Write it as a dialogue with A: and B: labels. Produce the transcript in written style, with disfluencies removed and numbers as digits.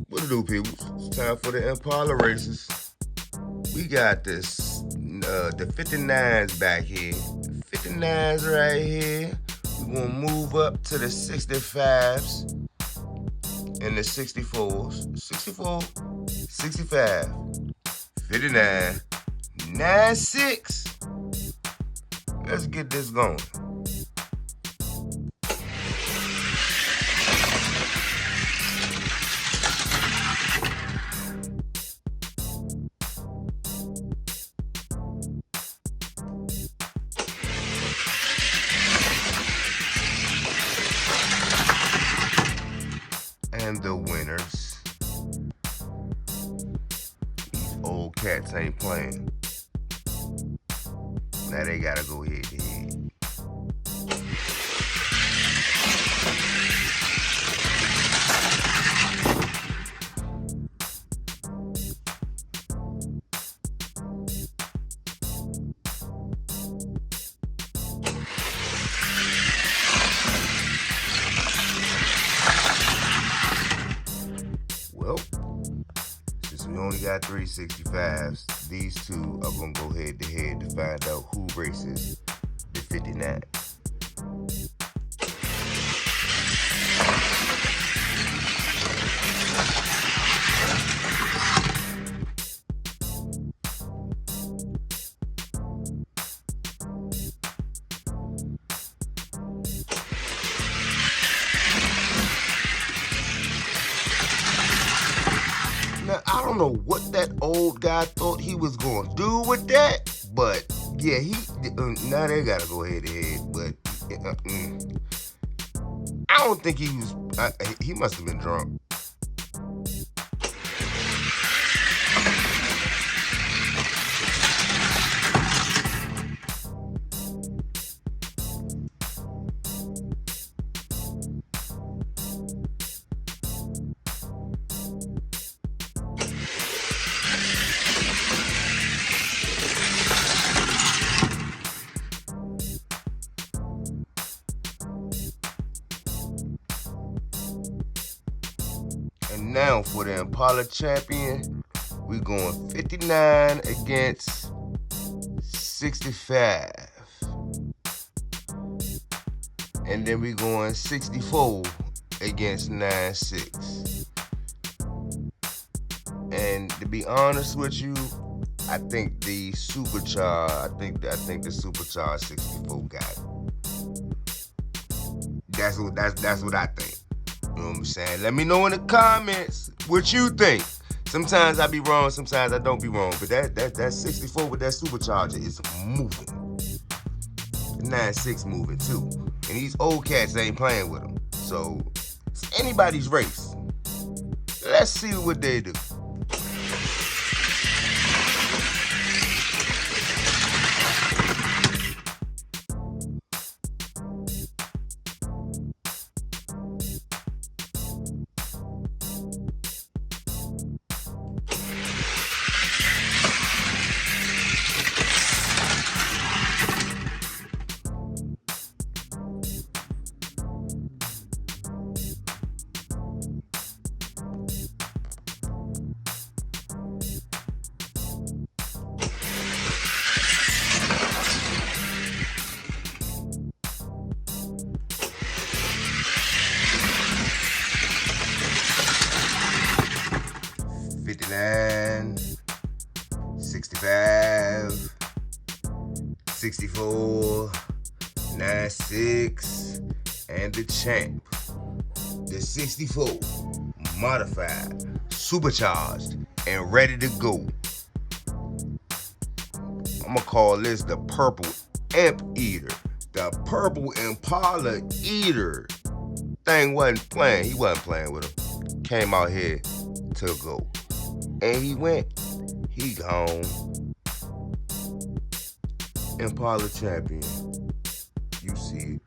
A: What to do, people? It's time for the Impala races. We got this, the 59s back here. 59s right here. We're gonna move up to the 65s and the 64s. 64, 65, 59, 96. Let's get this going. And the winners. These old cats ain't playing. Now they gotta go head to head. Well, since we only got 365s, these two are gonna go head to head to find out who races the 59. Now, I don't know what that old guy thought he was going to do with that, but yeah, now they got to go head to head, but I don't think he was, he must have been drunk. And now for the Impala champion, we're going 59 against 65. And then we're going 64 against 96. And to be honest with you, I think the supercharged, I think the supercharged 64 got it. That's what I think. You know what I'm saying? Let me know in the comments what you think. Sometimes I be wrong, sometimes I don't be wrong. But that 64 with that supercharger is moving. The 96 moving too. And these old cats ain't playing with them. So it's anybody's race. Let's see what they do. $59, 65, 64, 96, and the champ, the 64, modified, supercharged, and ready to go. I'm gonna call this the Purple Imp Eater, the Purple Impala Eater. Thing wasn't playing, he wasn't playing with him. Came out here to go. And he went, he gone. Impala champion. You see it.